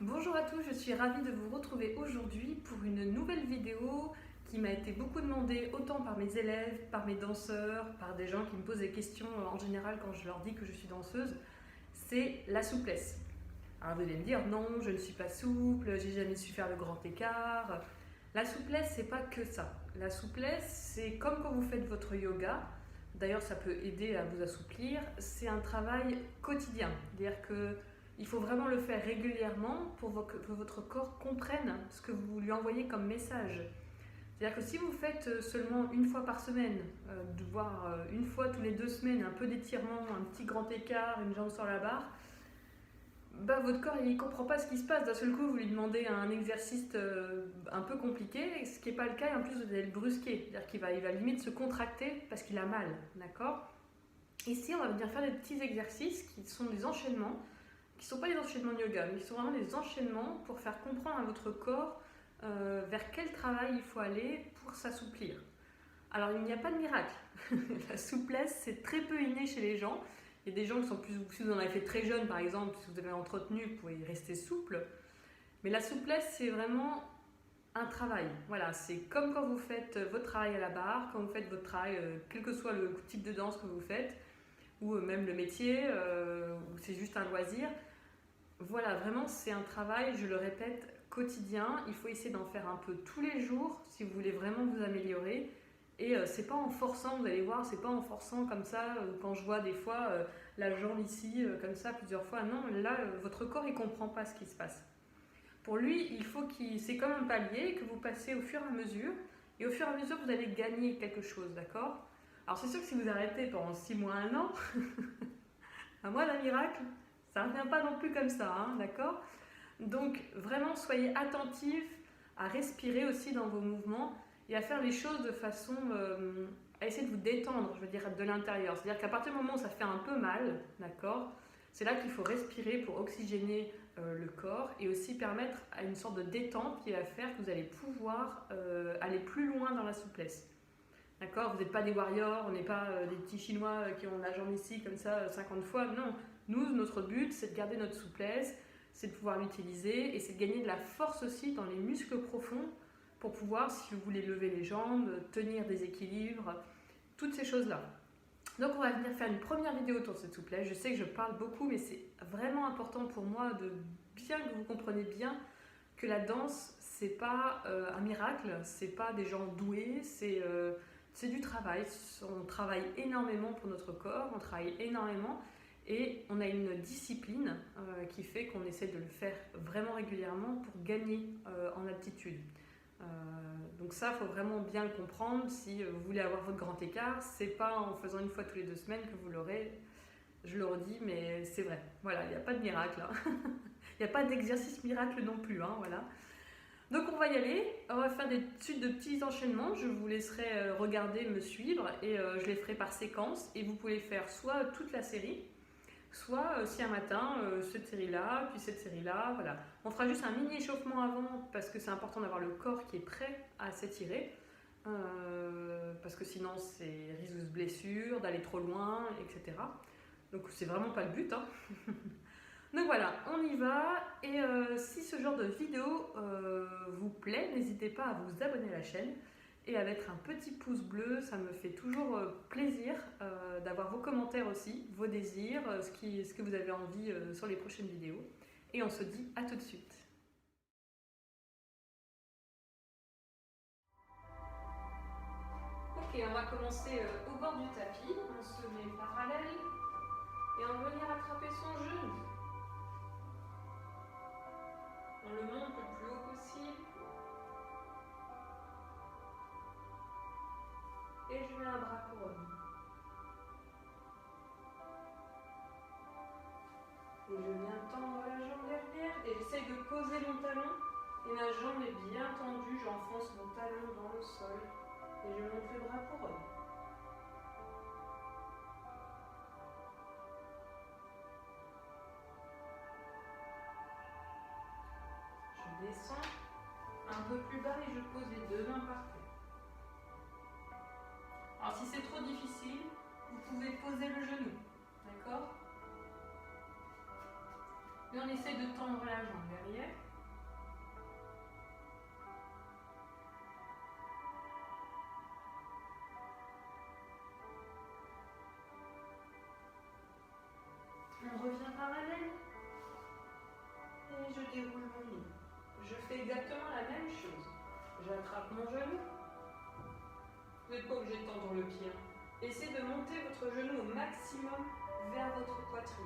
Bonjour à tous, je suis ravie de vous retrouver aujourd'hui pour une nouvelle vidéo qui m'a été beaucoup demandée autant par mes élèves, par mes danseurs, par des gens qui me posent des questions en général quand je leur dis que je suis danseuse, c'est la souplesse. Alors vous allez me dire non, je ne suis pas souple, j'ai jamais su faire le grand écart. La souplesse, c'est pas que ça. La souplesse, c'est comme quand vous faites votre yoga. D'ailleurs, ça peut aider à vous assouplir. C'est un travail quotidien. C'est-à-dire que il faut vraiment le faire régulièrement pour que votre corps comprenne ce que vous lui envoyez comme message. C'est-à-dire que si vous faites seulement une fois par semaine, voire une fois tous les 2 semaines, un peu d'étirement, un petit grand écart, une jambe sur la barre, votre corps il ne comprend pas ce qui se passe. D'un seul coup, vous lui demandez un exercice un peu compliqué, ce qui n'est pas le cas, et en plus vous allez le brusquer. C'est-à-dire qu'il va limite se contracter parce qu'il a mal. D'accord ? Ici, on va venir faire des petits exercices qui sont des enchaînements, qui ne sont pas des enchaînements de yoga, mais qui sont vraiment des enchaînements pour faire comprendre à votre corps vers quel travail il faut aller pour s'assouplir. Alors, il n'y a pas de miracle. La souplesse, c'est très peu inné chez les gens. Il y a des gens qui sont plus, si vous en avez fait très jeune par exemple, si vous avez entretenu, vous pouvez rester souple. Mais la souplesse, c'est vraiment un travail. Voilà, c'est comme quand vous faites votre travail à la barre, quand vous faites votre travail, quel que soit le type de danse que vous faites, ou même le métier, ou c'est juste un loisir. Voilà, vraiment, c'est un travail, je le répète, quotidien. Il faut essayer d'en faire un peu tous les jours si vous voulez vraiment vous améliorer. Et c'est pas en forçant, vous allez voir, c'est pas en forçant comme ça, quand je vois des fois la jambe ici, comme ça, plusieurs fois. Non, là, votre corps, il comprend pas ce qui se passe. Pour lui, il faut c'est comme un palier que vous passez au fur et à mesure. Et au fur et à mesure, vous allez gagner quelque chose, d'accord ? Alors c'est sûr que si vous arrêtez pendant 6 mois, 1 an, à moi, la miracle, ça ne revient pas non plus comme ça, hein, d'accord ? Donc vraiment, soyez attentifs à respirer aussi dans vos mouvements et à faire les choses de façon à essayer de vous détendre, je veux dire, de l'intérieur. C'est-à-dire qu'à partir du moment où ça fait un peu mal, d'accord, c'est là qu'il faut respirer pour oxygéner le corps et aussi permettre à une sorte de détente qui va faire que vous allez pouvoir aller plus loin dans la souplesse. D'accord ? Vous n'êtes pas des warriors, on n'est pas des petits Chinois qui ont la jambe ici comme ça 50 fois. Non, nous, notre but, c'est de garder notre souplesse, c'est de pouvoir l'utiliser et c'est de gagner de la force aussi dans les muscles profonds pour pouvoir, si vous voulez lever les jambes, tenir des équilibres, toutes ces choses-là. Donc on va venir faire une première vidéo autour de cette souplesse. Je sais que je parle beaucoup, mais c'est vraiment important pour moi de bien que vous compreniez bien que la danse, c'est pas un miracle, c'est pas des gens doués, c'est du travail. On travaille énormément pour notre corps, on travaille énormément et on a une discipline qui fait qu'on essaie de le faire vraiment régulièrement pour gagner en aptitude. Donc ça, il faut vraiment bien le comprendre. Si vous voulez avoir votre grand écart, c'est pas en faisant une fois tous les 2 semaines que vous l'aurez. Je le redis, mais c'est vrai. Voilà, il n'y a pas de miracle. Hein. Il n'y a pas d'exercice miracle non plus. Hein, voilà. Donc on va y aller, on va faire des suites de petits enchaînements, je vous laisserai regarder, me suivre et je les ferai par séquence et vous pouvez faire soit toute la série, soit si un matin, cette série-là, puis cette série-là, voilà. On fera juste un mini échauffement avant parce que c'est important d'avoir le corps qui est prêt à s'étirer parce que sinon c'est risque de blessure, d'aller trop loin, etc. Donc c'est vraiment pas le but, hein. Donc voilà, on y va et si ce genre de vidéo vous plaît, n'hésitez pas à vous abonner à la chaîne et à mettre un petit pouce bleu, ça me fait toujours plaisir d'avoir vos commentaires aussi, vos désirs, ce que vous avez envie sur les prochaines vidéos. Et on se dit à tout de suite. Ok, on va commencer au bord du tapis, on se met parallèle et on va venir attraper son genou. On le monte le plus haut possible. Et je mets un bras couronne. Et je viens tendre la jambe derrière et j'essaye de poser mon talon. Et ma jambe est bien tendue, j'enfonce mon talon dans le sol. Et je monte les bras couronne. Je descends un peu plus bas et je pose les 2 mains par terre. Alors si c'est trop difficile, vous pouvez poser le genou. D'accord ? Et on essaie de tendre la jambe derrière. On revient parallèle. Et je déroule mon dos. Je fais exactement la même chose. J'attrape mon genou. Vous n'êtes pas obligé de tendre le pied. Essayez de monter votre genou au maximum vers votre poitrine.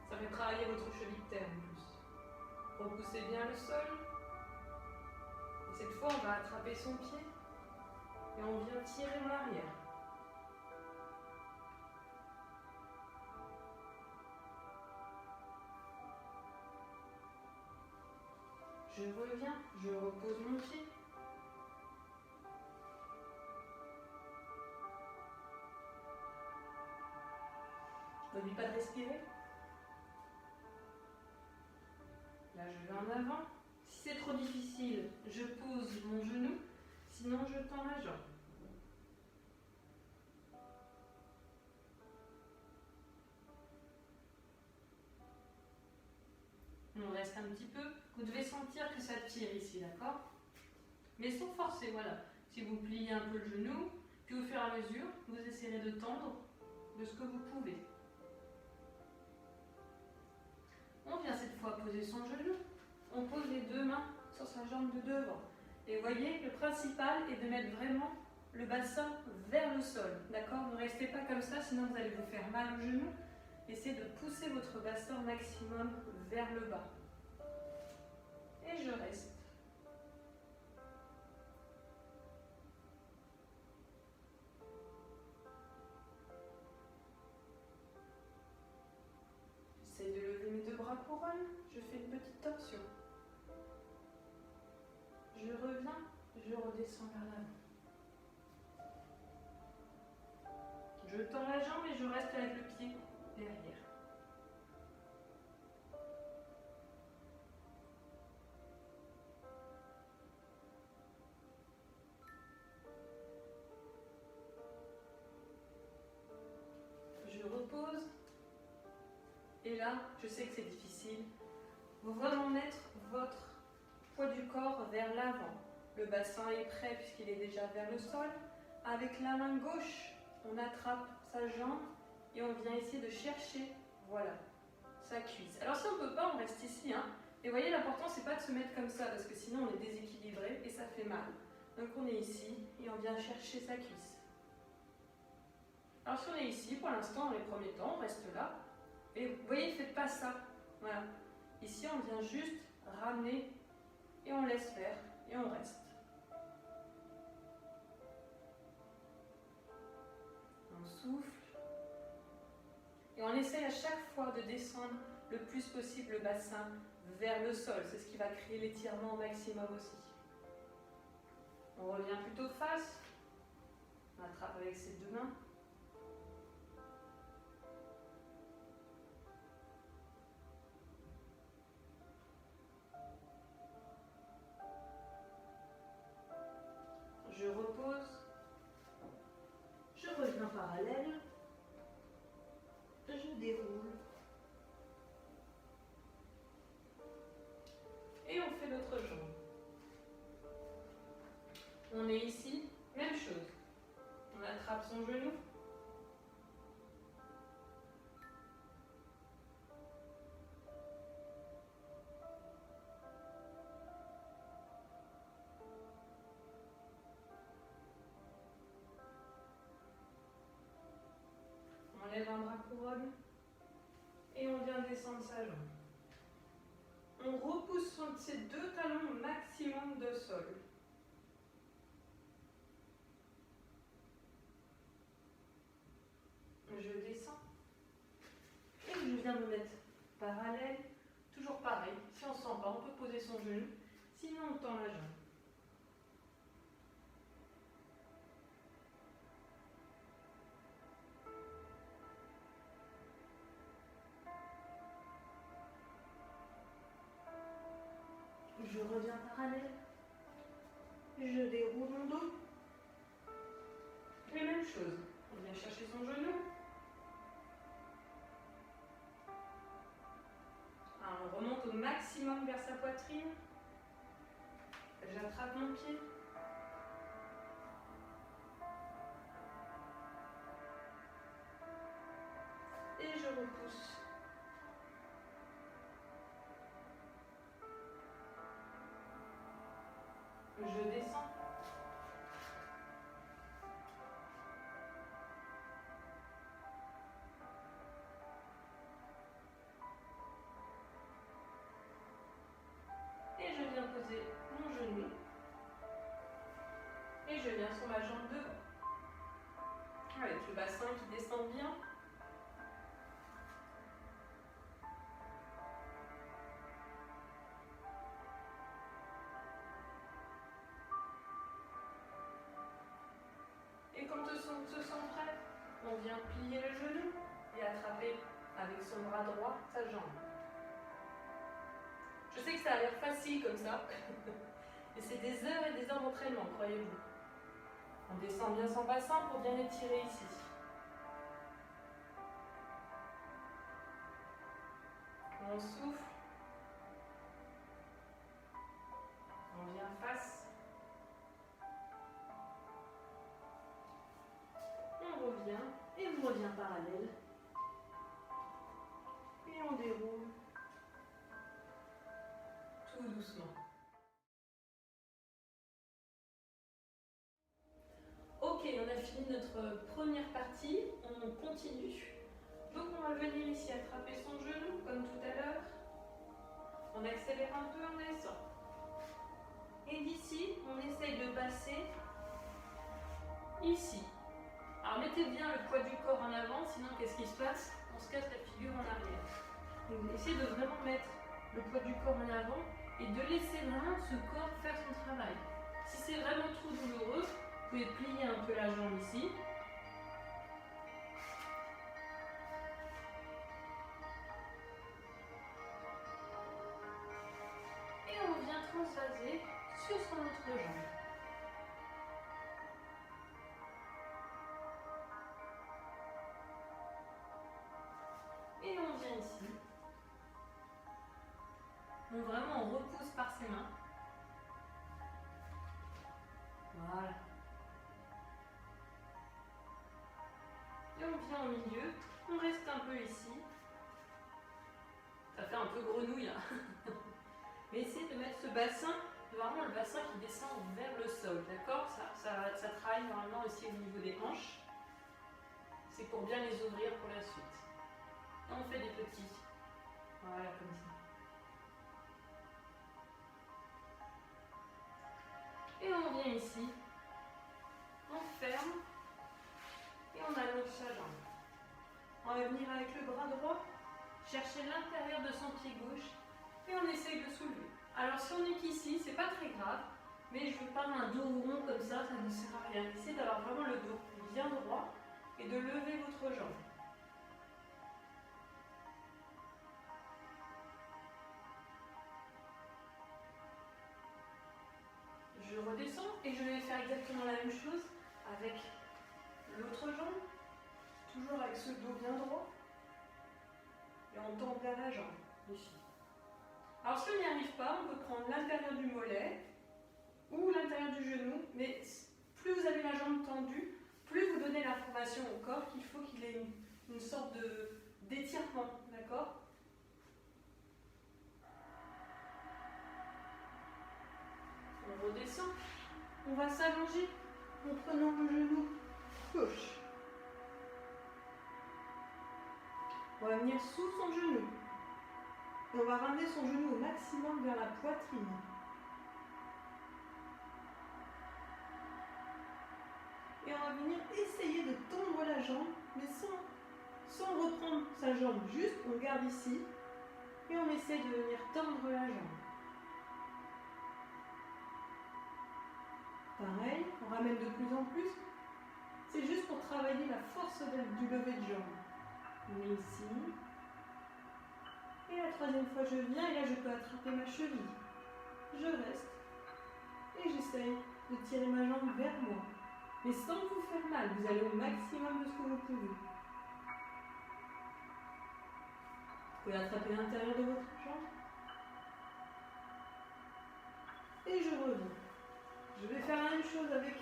Ça fait travailler votre cheville de terre en plus. Repoussez bien le sol. Et cette fois, on va attraper son pied et on vient tirer en arrière. Je reviens, je repose mon pied. N'oublie pas de respirer. Là, je vais en avant. Si c'est trop difficile, je pose mon genou. Sinon, je tends la jambe. On reste un petit peu. Vous devez sentir que ça tire ici, d'accord? Mais sans forcer, voilà. Si vous pliez un peu le genou, puis au fur et à mesure, vous essayerez de tendre de ce que vous pouvez. On vient cette fois poser son genou. On pose les deux mains sur sa jambe de devant. Et voyez, le principal est de mettre vraiment le bassin vers le sol. D'accord? Ne restez pas comme ça, sinon vous allez vous faire mal au genou. Essayez de pousser votre bassin au maximum vers le bas. Et je reste. J'essaie de lever mes deux bras couronnes. Je fais une petite torsion. Je reviens, je redescends vers l'avant. Je tends la jambe et je reste avec le pied derrière. Je repose. Et là, je sais que c'est difficile. Vous vraiment mettre votre poids du corps vers l'avant. Le bassin est prêt puisqu'il est déjà vers le sol. Avec la main gauche, on attrape sa jambe et on vient essayer de chercher, voilà, sa cuisse. Alors si on ne peut pas, on reste ici. Hein. Et vous voyez, l'important, c'est pas de se mettre comme ça parce que sinon on est déséquilibré et ça fait mal. Donc on est ici et on vient chercher sa cuisse. Alors si on est ici, pour l'instant, dans les premiers temps, on reste là. Et vous voyez, ne faites pas ça. Voilà. Ici, on vient juste ramener et on laisse faire et on reste. On souffle. Et on essaye à chaque fois de descendre le plus possible le bassin vers le sol. C'est ce qui va créer l'étirement au maximum aussi. On revient plutôt face. On attrape avec ses deux mains. Je repose, je reviens parallèle, je déroule et on fait l'autre jambe. On est ici, même chose. On attrape son genou. On lève un bras couronne et on vient descendre sa jambe. On repousse ses deux talons au maximum de sol. Je descends et je viens me mettre parallèle, toujours pareil. Si on ne sent pas, on peut poser son genou, sinon on tend la jambe. Je reviens parallèle, je déroule mon dos. Et même chose, on vient chercher son genou. maximum vers sa poitrine. J'attrape mon pied. Et je repousse. Je descends. Et je viens poser mon genou. Et je viens sur ma jambe devant. Avec le bassin qui descend bien. Et quand on se sent prêt, on vient plier le genou et attraper avec son bras droit sa jambe. Je sais que ça a l'air facile comme ça, mais c'est des heures et des heures d'entraînement, croyez-vous. On descend bien son bassin pour bien étirer ici. On souffle. On vient face. On revient et on revient parallèle. Et on déroule tout doucement. Ok, on a fini notre première partie. On continue. Donc on va venir ici attraper son genou comme tout à l'heure. On accélère un peu, on descend. Et d'ici, on essaye de passer ici. Alors mettez bien le poids du corps en avant, sinon qu'est-ce qui se passe? On se casse la figure en arrière. Donc essayez de vraiment mettre le poids du corps en avant et de laisser vraiment ce corps faire son travail. Si c'est vraiment trop douloureux, vous pouvez plier un peu la jambe ici. Et on vient transvaser sur son autre jambe. Et on vient ici. Donc vraiment on repousse par ses mains. Voilà. Et on vient au milieu. On reste un peu ici. Ça fait un peu grenouille. Hein. Mais essayez de mettre ce bassin, vraiment le bassin qui descend vers le sol. D'accord, ça travaille normalement aussi au niveau des hanches. C'est pour bien les ouvrir pour la suite. Et on fait des petits. Voilà, comme ça. Et on vient ici, on ferme et on allonge sa jambe. On va venir avec le bras droit, chercher l'intérieur de son pied gauche et on essaye de soulever. Alors si on est qu'ici, c'est pas très grave, mais je veux pas un dos rond comme ça ne sert à rien. Essayez d'avoir vraiment le dos bien droit et de lever votre jambe. Je redescends et je vais faire exactement la même chose avec l'autre jambe, toujours avec ce dos bien droit. Et on tend vers la jambe, ici. Alors si on n'y arrive pas, on peut prendre l'intérieur du mollet ou l'intérieur du genou, mais plus vous avez la jambe tendue, plus vous donnez l'information au corps qu'il faut qu'il ait une sorte d'étirement, d'accord? On redescend, on va s'allonger en prenant le genou gauche. On va venir sous son genou. Et on va ramener son genou au maximum vers la poitrine. Et on va venir essayer de tendre la jambe, mais sans reprendre sa jambe. Juste, on garde ici. Et on essaye de venir tendre la jambe. Pareil, on ramène de plus en plus. C'est juste pour travailler la force du lever de jambe. On met ici. Et la troisième fois, je viens et là, je peux attraper ma cheville. Je reste. Et j'essaye de tirer ma jambe vers moi. Mais sans vous faire mal, vous allez au maximum de ce que vous pouvez. Vous pouvez attraper l'intérieur de votre jambe. et je reviens. Je vais faire la même chose avec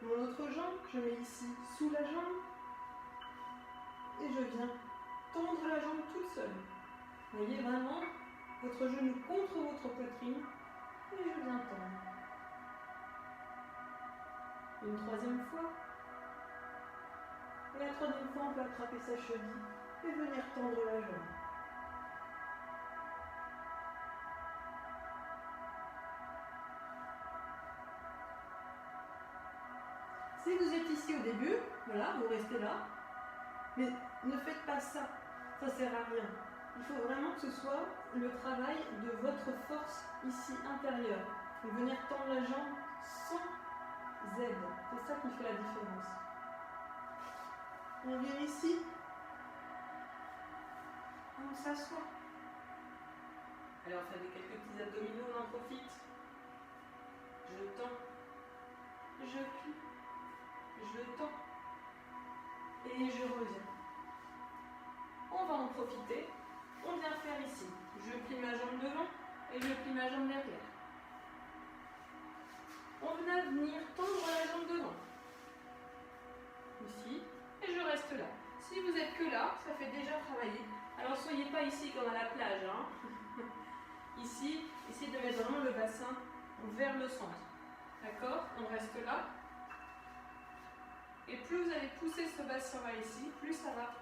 mon autre jambe. Je mets ici sous la jambe et je viens tendre la jambe toute seule. Vous voyez vraiment votre genou contre votre poitrine et je viens tendre. Une troisième fois. Et la troisième fois, on peut attraper sa cheville et venir tendre la jambe. Si vous êtes ici au début, voilà, vous restez là, mais ne faites pas ça, ça ne sert à rien. Il faut vraiment que ce soit le travail de votre force ici intérieure. Donc venir tendre la jambe sans aide, c'est ça qui fait la différence. On vient ici, on s'assoit. Allez, on fait quelques petits abdominaux, on en profite. Je tends, je plie. Je tends et je reviens. On va en profiter. On vient faire ici. Je plie ma jambe devant et je plie ma jambe derrière. On va venir tendre la jambe devant. Ici. Et je reste là. Si vous êtes que là, ça fait déjà travailler. Alors ne soyez pas ici comme à la plage. Hein. Ici, essayez de mettre vraiment le bassin vers le centre. D'accord? On reste là. Et plus vous allez pousser ce bassin-là ici, plus ça va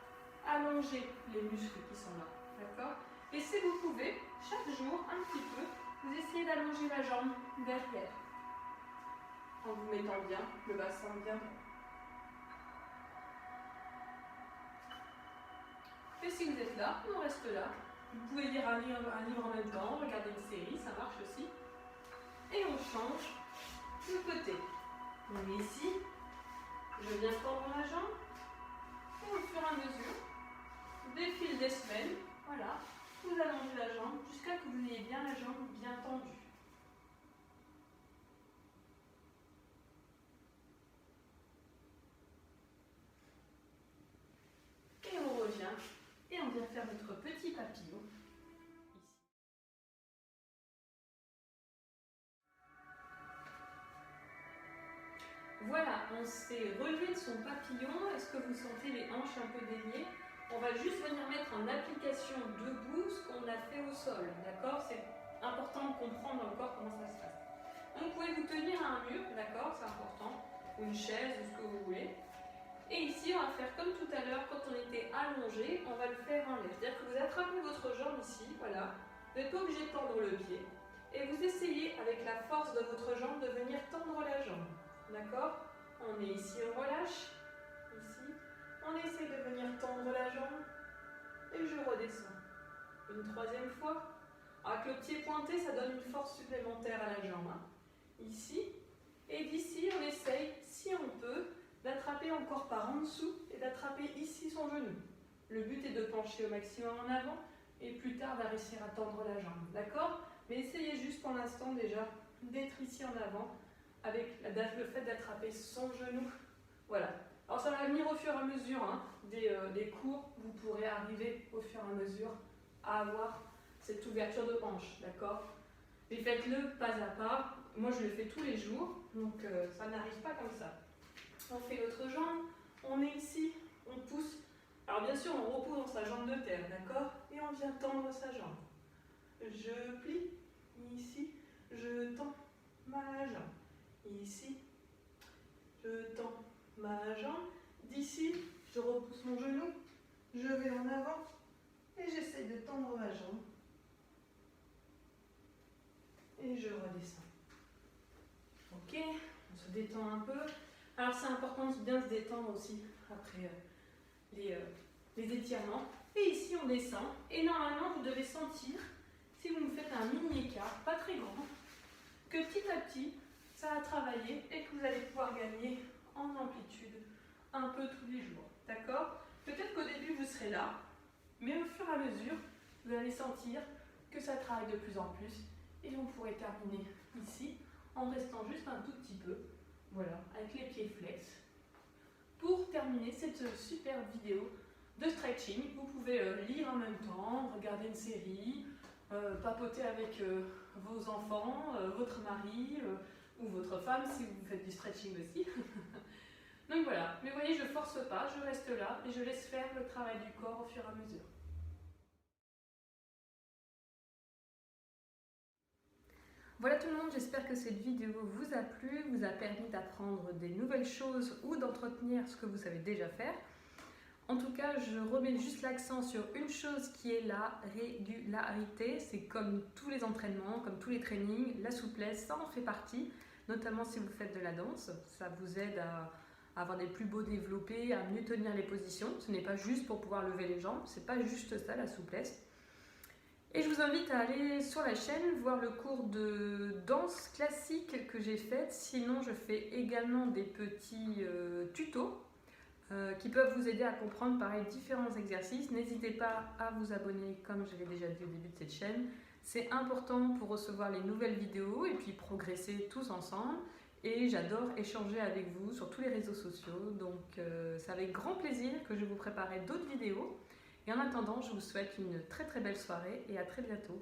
allonger les muscles qui sont là. D'accord? Et si vous pouvez, chaque jour, un petit peu, vous essayez d'allonger la jambe derrière. En vous mettant bien le bassin bien droit. Et si vous êtes là, on reste là. Vous pouvez lire un livre en même temps, regarder une série, ça marche aussi. Et on change de côté. On est ici. Je viens tendre la jambe, et au fur et à mesure, des fils des semaines, voilà, vous allongez la jambe jusqu'à ce que vous ayez bien la jambe bien tendue. Et on revient, et on vient faire notre petit papillon. Ici. Voilà, on s'est relevé de son papillon. Est-ce que vous sentez les hanches un peu déliées? On va juste venir mettre en application debout ce qu'on a fait au sol, d'accord? C'est important de comprendre encore comment ça se passe. Donc vous pouvez vous tenir à un mur, d'accord? C'est important, ou une chaise, ou ce que vous voulez. Et ici, on va faire comme tout à l'heure, quand on était allongé, on va le faire en l'air. C'est-à-dire que vous attrapez votre jambe ici, voilà. Vous n'êtes pas obligé de tendre le pied. Et vous essayez, avec la force de votre jambe, de venir tendre la jambe. D'accord? On est ici, on relâche. Ici. On essaie de venir tendre la jambe. Et je redescends. Une troisième fois. Avec le pied pointé, ça donne une force supplémentaire à la jambe. Hein. Ici. Et d'ici, on essaye, si on peut, d'attraper encore par en dessous et d'attraper ici son genou. Le but est de pencher au maximum en avant et plus tard de réussir à tendre la jambe. D'accord? Mais essayez juste pour l'instant déjà d'être ici en avant avec le fait d'attraper son genou. Voilà. Alors ça va venir au fur et à mesure hein, des cours. Vous pourrez arriver au fur et à mesure à avoir cette ouverture de hanche. D'accord? Mais faites-le pas à pas. Moi je le fais tous les jours, donc ça n'arrive pas comme ça. On fait l'autre jambe, on est ici, on pousse. Alors bien sûr, on repose dans sa jambe de terre, d'accord? Et on vient tendre sa jambe. Je plie, ici, je tends ma jambe. Ici, je tends ma jambe. D'ici, je repousse mon genou, je vais en avant et j'essaie de tendre ma jambe. Et je redescends. Ok, on se détend un peu. Alors c'est important de bien se détendre aussi après les étirements. Et ici on descend. Et normalement vous devez sentir, si vous me faites un mini écart, pas très grand, que petit à petit ça va travailler et que vous allez pouvoir gagner en amplitude un peu tous les jours. D'accord? Peut-être qu'au début vous serez là, mais au fur et à mesure vous allez sentir que ça travaille de plus en plus. Et on pourrait terminer ici en restant juste un tout petit peu. Voilà, avec les pieds flex. Pour terminer cette superbe vidéo de stretching, vous pouvez lire en même temps, regarder une série, papoter avec vos enfants, votre mari ou votre femme si vous faites du stretching aussi. Donc voilà, mais vous voyez, je ne force pas, je reste là et je laisse faire le travail du corps au fur et à mesure. Voilà tout le monde, j'espère que cette vidéo vous a plu, vous a permis d'apprendre des nouvelles choses ou d'entretenir ce que vous savez déjà faire. En tout cas, je remets juste l'accent sur une chose qui est la régularité. C'est comme tous les entraînements, comme tous les trainings, la souplesse, ça en fait partie, notamment si vous faites de la danse. Ça vous aide à avoir des plus beaux développés, à mieux tenir les positions. Ce n'est pas juste pour pouvoir lever les jambes, c'est pas juste ça la souplesse. Et je vous invite à aller sur la chaîne voir le cours de danse classique que j'ai fait. Sinon, je fais également des petits tutos qui peuvent vous aider à comprendre pareil différents exercices. N'hésitez pas à vous abonner comme je l'ai déjà dit au début de cette chaîne. C'est important pour recevoir les nouvelles vidéos et puis progresser tous ensemble. Et j'adore échanger avec vous sur tous les réseaux sociaux. Donc c'est avec grand plaisir que je vous préparerai d'autres vidéos. Et en attendant, je vous souhaite une très très belle soirée et à très bientôt.